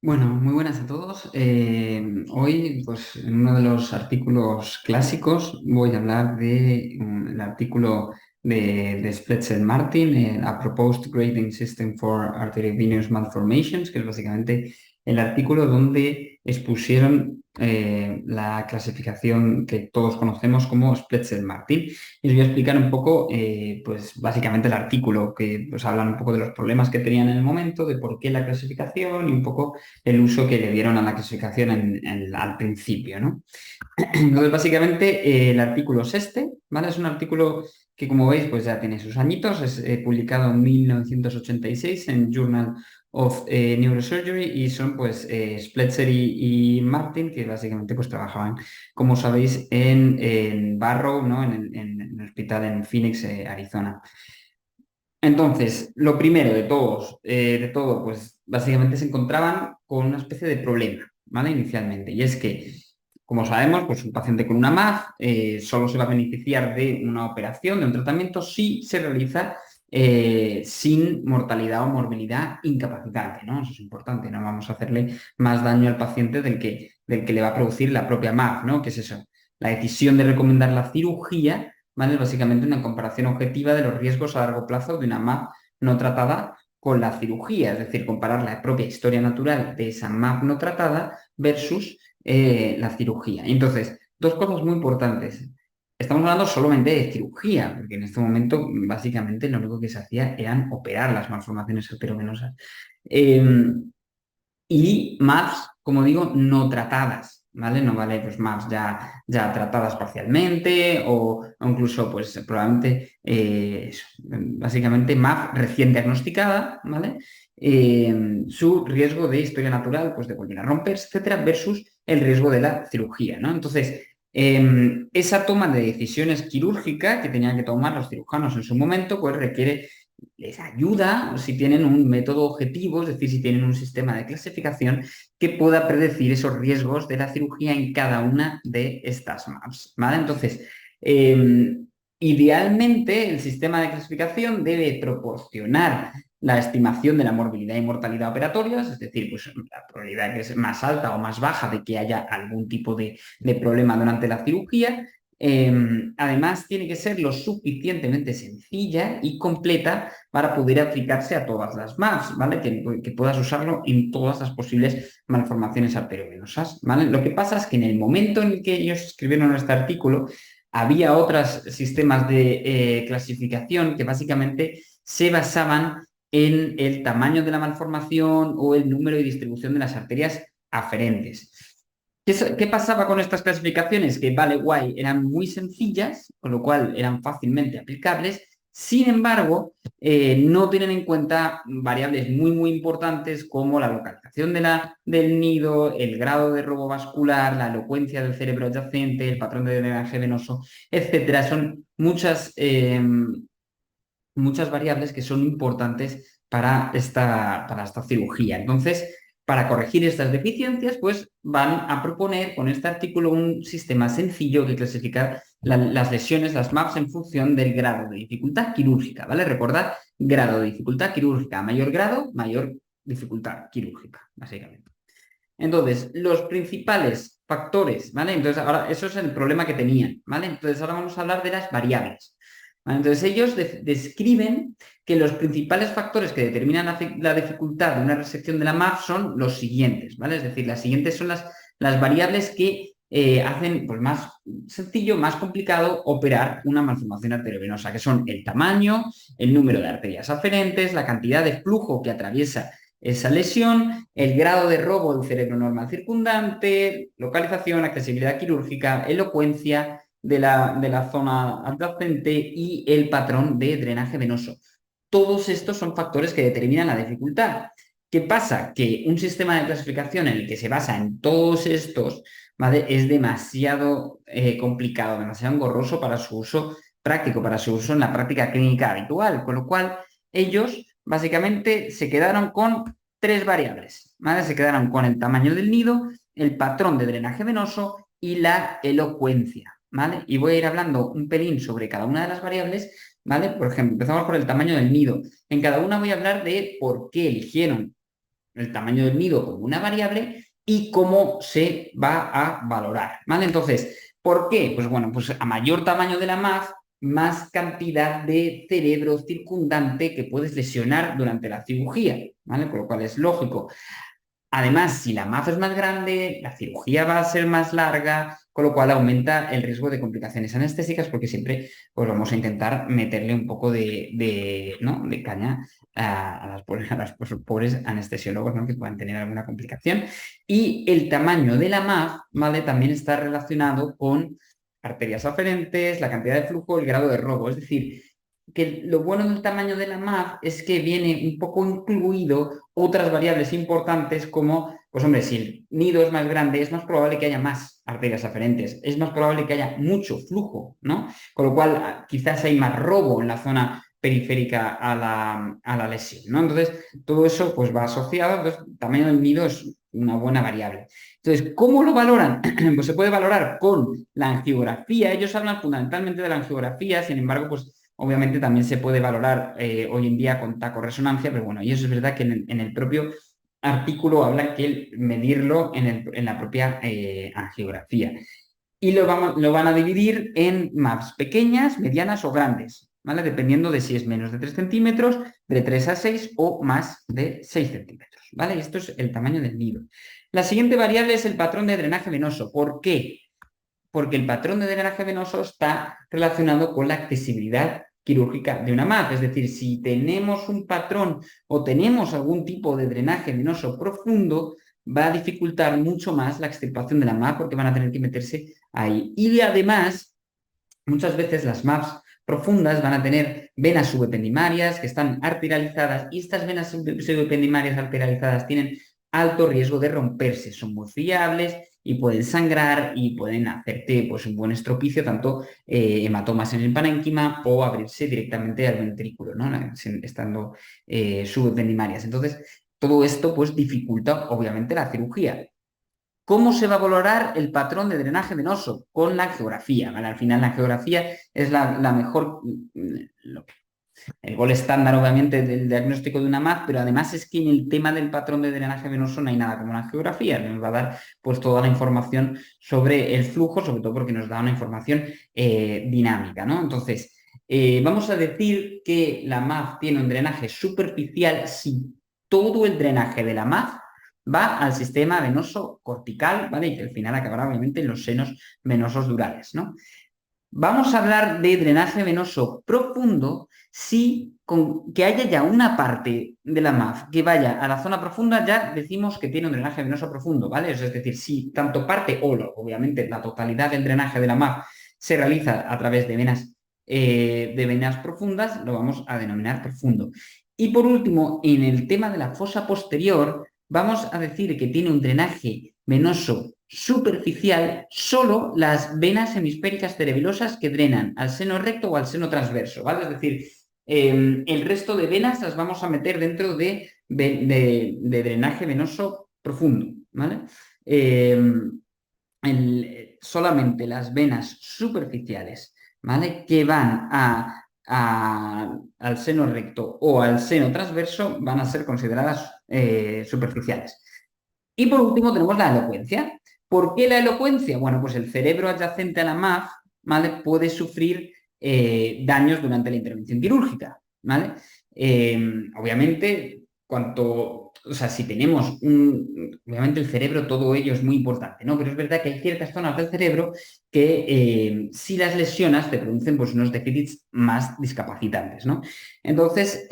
Bueno, muy buenas a todos. Hoy, pues, en uno de los artículos clásicos voy a hablar de el artículo de Spletser-Martin, A Proposed Grading System for Arteriovenous Malformations, que es básicamente el artículo donde expusieron la clasificación que todos conocemos como Spletser-Martin. Y os voy a explicar un poco, pues básicamente el artículo, que pues hablan un poco de los problemas que tenían en el momento, de por qué la clasificación y un poco el uso que le dieron a la clasificación al principio, ¿no? Entonces, básicamente, el artículo es este, ¿vale? Es un artículo que, como veis, pues ya tiene sus añitos, es publicado en 1986 en Journal of Neurosurgery y son, pues, Spletzer y Martin, que básicamente, pues, trabajaban, como sabéis, en Barrow, ¿no? En el hospital en Phoenix, Arizona. Entonces, lo primero de todo, pues básicamente se encontraban con una especie de problema, ¿vale? Inicialmente, y es que, como sabemos, pues un paciente con una MAF solo se va a beneficiar de una operación, de un tratamiento, si se realiza sin mortalidad o morbilidad incapacitante, ¿no? Eso es importante, no vamos a hacerle más daño al paciente del que le va a producir la propia MAF, ¿no? ¿Qué es eso? La decisión de recomendar la cirugía, ¿vale? Es básicamente una comparación objetiva de los riesgos a largo plazo de una MAP no tratada con la cirugía, es decir, comparar la propia historia natural de esa MAP no tratada versus la cirugía. Entonces, dos cosas muy importantes. Estamos hablando solamente de cirugía, porque en este momento básicamente lo único que se hacía eran operar las malformaciones arteriovenosas. Eh, y MAPS, como digo, no tratadas, ¿vale? No vale pues MAPS ya tratadas parcialmente o incluso pues probablemente básicamente MAP recién diagnosticada, ¿vale? Su riesgo de historia natural, pues de volver a romperse, etcétera, versus el riesgo de la cirugía, ¿no? Entonces, esa toma de decisiones quirúrgica que tenían que tomar los cirujanos en su momento, pues requiere les ayuda si tienen un método objetivo, es decir, si tienen un sistema de clasificación que pueda predecir esos riesgos de la cirugía en cada una de estas MAPs, ¿vale? Entonces, idealmente el sistema de clasificación debe proporcionar la estimación de la morbilidad y mortalidad operatorias, es decir, pues la probabilidad que es más alta o más baja de que haya algún tipo de problema durante la cirugía. Además, tiene que ser lo suficientemente sencilla y completa para poder aplicarse a todas las MAPs, ¿vale? Que puedas usarlo en todas las posibles malformaciones arteriovenosas, ¿vale? Lo que pasa es que en el momento en el que ellos escribieron este artículo, había otros sistemas de clasificación que básicamente se basaban en el tamaño de la malformación o el número y distribución de las arterias aferentes. ¿Qué pasaba con estas clasificaciones? Que vale, guay, eran muy sencillas, con lo cual eran fácilmente aplicables. Sin embargo, no tienen en cuenta variables muy importantes como la localización del nido, el grado de robo vascular, la elocuencia del cerebro adyacente, el patrón de drenaje venoso, etcétera. Son muchas variables que son importantes para esta cirugía. Entonces, para corregir estas deficiencias, pues van a proponer con este artículo un sistema sencillo que clasifica las lesiones, las MAPs, en función del grado de dificultad quirúrgica, ¿vale? Recordad, grado de dificultad quirúrgica, mayor grado, mayor dificultad quirúrgica, básicamente. Entonces, los principales factores, ¿vale? Entonces, ahora, eso es el problema que tenían, ¿vale? Entonces, ahora vamos a hablar de las variables. ¿Vale? Entonces, ellos describen que los principales factores que determinan la dificultad de una resección de la MAF son los siguientes, ¿vale? Es decir, las siguientes son las variables que hacen pues, más sencillo, más complicado operar una malformación arteriovenosa, que son el tamaño, el número de arterias aferentes, la cantidad de flujo que atraviesa esa lesión, el grado de robo del cerebro normal circundante, localización, accesibilidad quirúrgica, elocuencia de la zona adyacente y el patrón de drenaje venoso. Todos estos son factores que determinan la dificultad. ¿Qué pasa? Que un sistema de clasificación en el que se basa en todos estos, ¿vale? Es demasiado complicado, demasiado engorroso para su uso práctico, para su uso en la práctica clínica habitual, con lo cual ellos básicamente se quedaron con tres variables, ¿vale? Se quedaron con el tamaño del nido, el patrón de drenaje venoso y la elocuencia, ¿vale? Y voy a ir hablando un pelín sobre cada una de las variables, ¿vale? Por ejemplo, empezamos por el tamaño del nido. En cada una voy a hablar de por qué eligieron el tamaño del nido como una variable y cómo se va a valorar, ¿vale? Entonces, ¿por qué? Pues bueno, pues a mayor tamaño de la MAF, más cantidad de cerebro circundante que puedes lesionar durante la cirugía, ¿vale? Por lo cual es lógico. Además, si la MAF es más grande, la cirugía va a ser más larga, con lo cual aumenta el riesgo de complicaciones anestésicas porque siempre pues, vamos a intentar meterle un poco ¿no? de caña a las pobres anestesiólogos, ¿no? Que puedan tener alguna complicación. Y el tamaño de la MAF, ¿vale? También está relacionado con arterias aferentes, la cantidad de flujo, el grado de robo. Es decir, que lo bueno del tamaño de la MAF es que viene un poco incluido otras variables importantes como, pues hombre, si el nido es más grande, es más probable que haya más arterias aferentes, es más probable que haya mucho flujo, ¿no? Con lo cual, quizás hay más robo en la zona periférica a la lesión, ¿no? Entonces, todo eso pues va asociado, entonces, el tamaño del nido es una buena variable. Entonces, ¿cómo lo valoran? Pues se puede valorar con la angiografía, ellos hablan fundamentalmente de la angiografía, sin embargo, pues obviamente también se puede valorar hoy en día con taco-resonancia, pero bueno, y eso es verdad que en el propio artículo habla que medirlo en la propia angiografía. Y lo van a dividir en MAPs pequeñas, medianas o grandes, ¿vale? Dependiendo de si es menos de 3 centímetros, de 3 a 6 o más de 6 centímetros, ¿vale? Esto es el tamaño del nido. La siguiente variable es el patrón de drenaje venoso. ¿Por qué? Porque el patrón de drenaje venoso está relacionado con la accesibilidad quirúrgica de una MAP. Es decir, si tenemos un patrón o tenemos algún tipo de drenaje venoso profundo, va a dificultar mucho más la extirpación de la MAP porque van a tener que meterse ahí. Y además, muchas veces las MAPs profundas van a tener venas subependimarias que están arterializadas y estas venas subependimarias arterializadas tienen alto riesgo de romperse, son muy fiables y pueden sangrar y pueden hacerte pues, un buen estropicio, tanto hematomas en el parénquima o abrirse directamente al ventrículo, ¿no? Estando subependimarias. Entonces, todo esto pues dificulta obviamente la cirugía. ¿Cómo se va a valorar el patrón de drenaje venoso? Con la geografía, ¿vale? Al final la geografía es la mejor, el gol estándar obviamente del diagnóstico de una MAC, pero además es que en el tema del patrón de drenaje venoso no hay nada como la geografía, nos va a dar pues toda la información sobre el flujo, sobre todo porque nos da una información dinámica, ¿no? Entonces, vamos a decir que la MAF tiene un drenaje superficial si todo el drenaje de la MAF va al sistema venoso cortical, ¿vale? Y que al final acabará obviamente en los senos venosos durales, ¿no? Vamos a hablar de drenaje venoso profundo si con que haya ya una parte de la MAF que vaya a la zona profunda, ya decimos que tiene un drenaje venoso profundo, ¿vale? Es decir, si tanto parte o obviamente la totalidad del drenaje de la MAF se realiza a través de venas profundas, lo vamos a denominar profundo. Y por último, en el tema de la fosa posterior, vamos a decir que tiene un drenaje venoso superficial solo las venas hemisféricas cerebelosas que drenan al seno recto o al seno transverso, ¿vale? Es decir, el resto de venas las vamos a meter dentro de drenaje venoso profundo, ¿vale? Solamente las venas superficiales, ¿vale? Que van al seno recto o al seno transverso van a ser consideradas superficiales. Y por último tenemos la elocuencia. ¿Por qué la elocuencia? Bueno, pues el cerebro adyacente a la MAF, ¿vale? Puede sufrir daños durante la intervención quirúrgica, ¿vale? Obviamente, o sea, si tenemos obviamente el cerebro, todo ello es muy importante, ¿no? Pero es verdad que hay ciertas zonas del cerebro que si las lesionas te producen pues unos déficits más discapacitantes, ¿no? Entonces,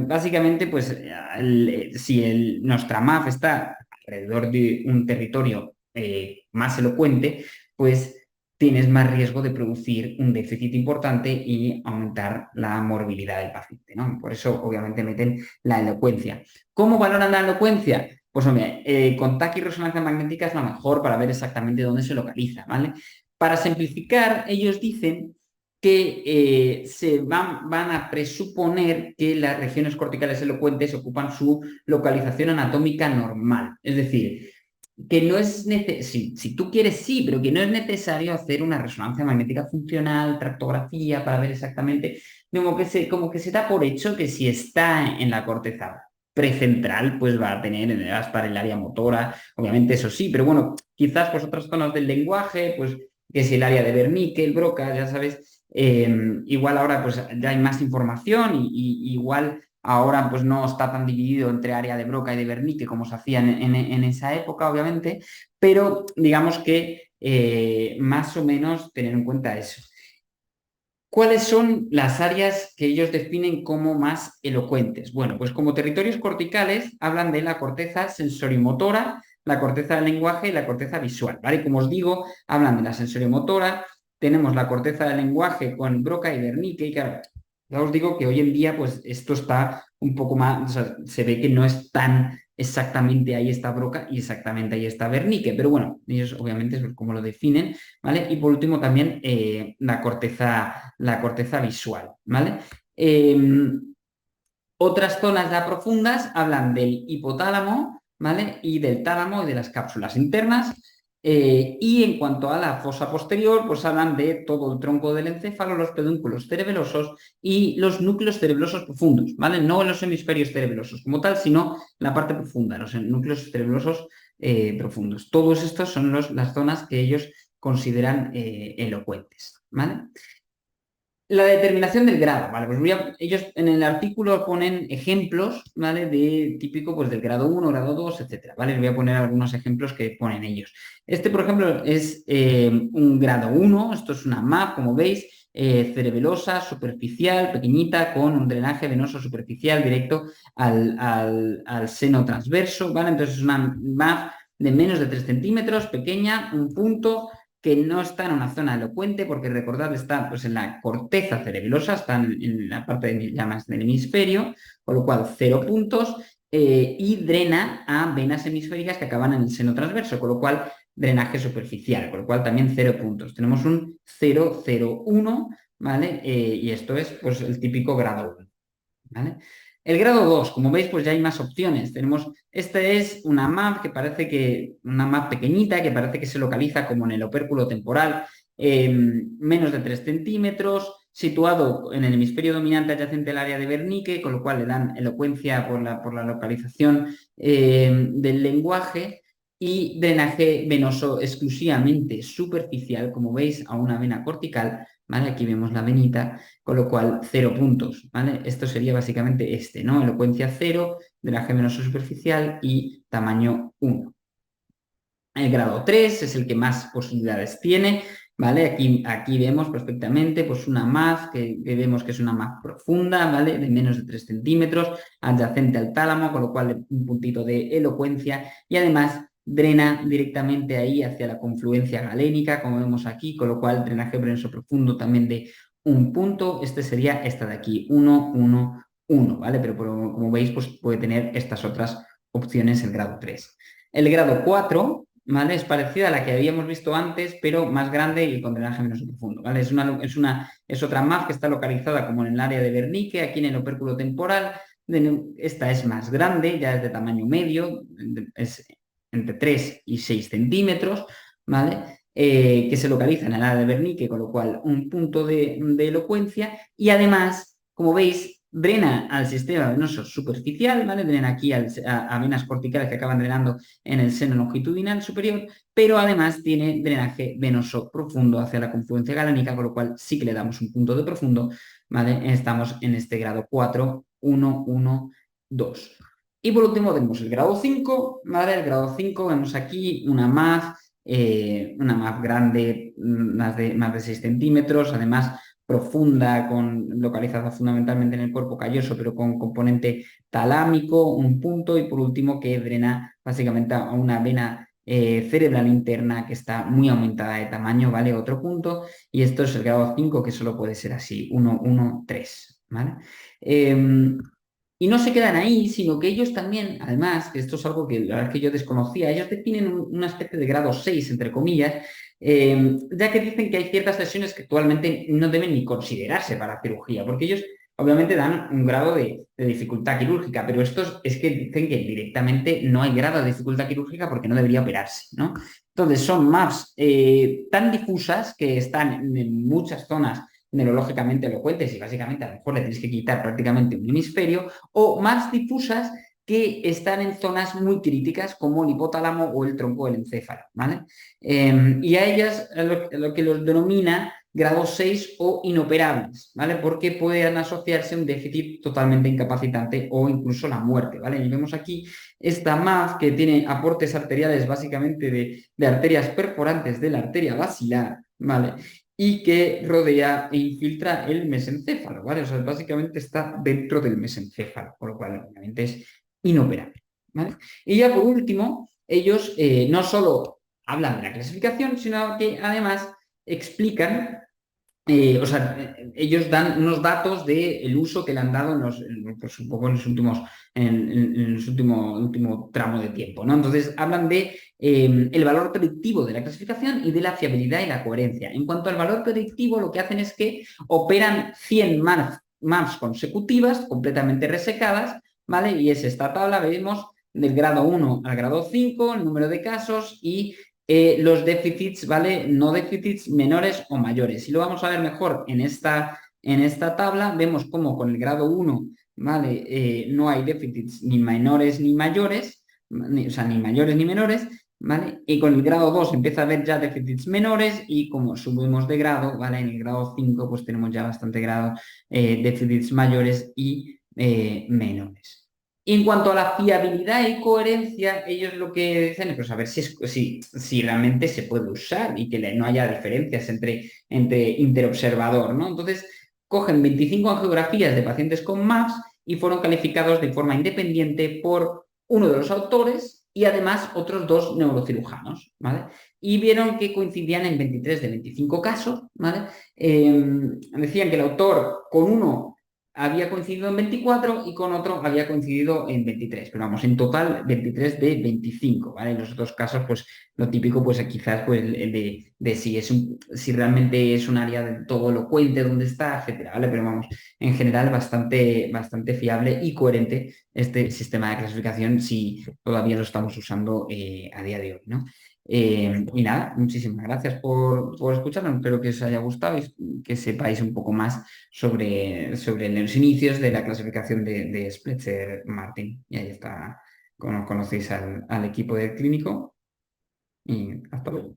básicamente, pues si nuestra MAF está alrededor de un territorio más elocuente, pues tienes más riesgo de producir un déficit importante y aumentar la morbilidad del paciente, ¿no? Por eso, obviamente, meten la elocuencia. ¿Cómo valoran la elocuencia? Pues, hombre, con TAC y resonancia magnética es lo mejor para ver exactamente dónde se localiza, ¿vale? Para simplificar, ellos dicen que van a presuponer que las regiones corticales elocuentes ocupan su localización anatómica normal. Es decir, que no es necesario, si tú quieres sí, pero que no es necesario hacer una resonancia magnética funcional, tractografía, para ver exactamente, como que se da por hecho que si está en la corteza. precentral, pues va a estar el área motora, obviamente eso sí, pero bueno, quizás pues otras zonas del lenguaje, pues que es el área de Wernicke, el Broca, ya sabes, igual ahora pues ya hay más información y igual ahora pues no está tan dividido entre área de Broca y de Wernicke como se hacía en esa época, obviamente, pero digamos que más o menos tener en cuenta eso. ¿Cuáles son las áreas que ellos definen como más elocuentes? Bueno, pues como territorios corticales hablan de la corteza sensorimotora, la corteza del lenguaje y la corteza visual, ¿vale? Como os digo, hablan de la sensorimotora, tenemos la corteza del lenguaje con Broca y Wernicke, y claro, ya os digo que hoy en día pues esto está un poco más, o sea, se ve que no es tan exactamente ahí está Broca y exactamente ahí está Wernicke, pero bueno, ellos obviamente es como lo definen, ¿vale? Y por último también la corteza visual, ¿vale? Eh, Otras zonas ya profundas hablan del hipotálamo, ¿vale? Y del tálamo y de las cápsulas internas. Y en cuanto a la fosa posterior, pues hablan de todo el tronco del encéfalo, los pedúnculos cerebelosos y los núcleos cerebelosos profundos, ¿vale? No los hemisferios cerebelosos como tal, sino la parte profunda, los núcleos cerebelosos profundos. Todos estos son las zonas que ellos consideran elocuentes, ¿vale? La determinación del grado, ¿vale? Pues ellos en el artículo ponen ejemplos, ¿vale? De típico, pues del grado 1, grado 2, etcétera, ¿vale? Les voy a poner algunos ejemplos que ponen ellos. Este, por ejemplo, es un grado 1, esto es una MAP, como veis, cerebelosa, superficial, pequeñita, con un drenaje venoso superficial directo al seno transverso, ¿vale? Entonces es una MAP de menos de 3 centímetros, pequeña, un punto, que no está en una zona elocuente, porque recordad, está pues, en la corteza cerebelosa, está en la parte de llamas del hemisferio, con lo cual 0 puntos, y drena a venas hemisféricas que acaban en el seno transverso, con lo cual drenaje superficial, con lo cual también 0 puntos. Tenemos un 0,01, ¿vale? Y esto es pues, el típico grado 1, ¿vale? El grado 2, como veis, pues ya hay más opciones. Esta es una MAP que parece que, una MAP pequeñita, que parece que se localiza como en el opérculo temporal, menos de 3 centímetros, situado en el hemisferio dominante adyacente al área de Wernicke, con lo cual le dan elocuencia por la localización del lenguaje y drenaje venoso exclusivamente superficial, como veis, a una vena cortical, ¿vale? Aquí vemos la venita, con lo cual 0 puntos, ¿vale? Esto sería básicamente este, ¿no? Elocuencia 0, drenaje venoso superficial y tamaño 1. El grado 3 es el que más posibilidades tiene, ¿vale? Aquí vemos perfectamente pues una MAZ que vemos que es una MAZ profunda, ¿vale? De menos de 3 centímetros, adyacente al tálamo, con lo cual un puntito de elocuencia y además drena directamente ahí hacia la confluencia galénica, como vemos aquí, con lo cual drenaje venoso profundo también de un punto. Este sería esta de aquí, 1, 1, 1, ¿vale? Pero como veis, pues puede tener estas otras opciones el grado 3. El grado 4, ¿vale? Es parecida a la que habíamos visto antes, pero más grande y con drenaje menos profundo, ¿vale? Es otra MAF que está localizada como en el área de Wernicke, aquí en el opérculo temporal. Esta es más grande, ya es de tamaño medio, es entre 3 y 6 centímetros, ¿vale? Que se localiza en el área de Wernicke, con lo cual un punto de elocuencia y además, como veis, drena al sistema venoso superficial, ¿vale? Drena aquí a venas corticales que acaban drenando en el seno longitudinal superior, pero además tiene drenaje venoso profundo hacia la confluencia galénica, con lo cual sí que le damos un punto de profundo, ¿vale? Estamos en este grado 4, 1, 1, 2. Y por último tenemos el grado 5, ¿vale? El grado 5 vemos aquí una MAF grande, más de 6 centímetros, además profunda, localizada fundamentalmente en el cuerpo calloso, pero con componente talámico, un punto, y por último que drena básicamente a una vena cerebral interna que está muy aumentada de tamaño, ¿vale? Otro punto, y esto es el grado 5 que solo puede ser así, 1, 1, 3, ¿vale? Y no se quedan ahí, sino que ellos también, además, que esto es algo que la verdad es que yo desconocía, ellos definen una especie de grado 6, entre comillas, ya que dicen que hay ciertas lesiones que actualmente no deben ni considerarse para cirugía, porque ellos obviamente dan un grado de dificultad quirúrgica, pero estos es que dicen que directamente no hay grado de dificultad quirúrgica porque no debería operarse, ¿no? Entonces son MAPs tan difusas que están en muchas zonas neurológicamente elocuentes y básicamente a lo mejor le tienes que quitar prácticamente un hemisferio, o más difusas que están en zonas muy críticas como el hipotálamo o el tronco del encéfalo, ¿vale? Y a ellas lo que los denomina grado 6 o inoperables, ¿vale? Porque pueden asociarse a un déficit totalmente incapacitante o incluso la muerte, ¿vale? Y vemos aquí esta MAF que tiene aportes arteriales básicamente de arterias perforantes de la arteria basilar, ¿vale? Y que rodea e infiltra el mesencéfalo, ¿vale? O sea, básicamente está dentro del mesencéfalo, por lo cual obviamente es inoperable, ¿vale? Y ya por último, ellos no solo hablan de la clasificación, sino que además explican o sea, ellos dan unos datos del uso que le han dado pues un poco en los últimos, en los último tramo de tiempo, ¿no? Entonces, hablan de el valor predictivo de la clasificación y de la fiabilidad y la coherencia. En cuanto al valor predictivo, lo que hacen es que operan 100 MAFs consecutivas, completamente resecadas, ¿vale? Y es esta tabla, vemos, del grado 1 al grado 5, el número de casos y los déficits, ¿vale? No déficits menores o mayores. Y lo vamos a ver mejor en esta tabla. Vemos cómo con el grado 1, ¿vale? No hay déficits ni menores ni mayores, o sea, ni mayores ni menores, ¿vale? Y con el grado 2 empieza a haber ya déficits menores y como subimos de grado, ¿vale? En el grado 5 pues tenemos ya bastante grado déficits mayores y menores. Y en cuanto a la fiabilidad y coherencia, ellos lo que dicen es pues, a ver si realmente se puede usar y que no haya diferencias entre interobservador, ¿no? Entonces, cogen 25 angiografías de pacientes con MAPS y fueron calificados de forma independiente por uno de los autores y además otros dos neurocirujanos, ¿vale? Y vieron que coincidían en 23 de 25 casos, ¿vale? Decían que el autor con uno había coincidido en 24 y con otro había coincidido en 23, pero vamos, en total 23 de 25, ¿vale? En los otros casos, pues lo típico, pues quizás pues, el de si realmente es un área de todo elocuente, dónde está, etcétera, ¿vale? Pero vamos, en general bastante fiable y coherente este sistema de clasificación si todavía lo estamos usando a día de hoy, ¿no? Y nada, muchísimas gracias por escucharnos. Espero que os haya gustado y que sepáis un poco más sobre los inicios de la clasificación de Spletcher-Martin. Y ahí está, conocéis al equipo del clínico y hasta luego.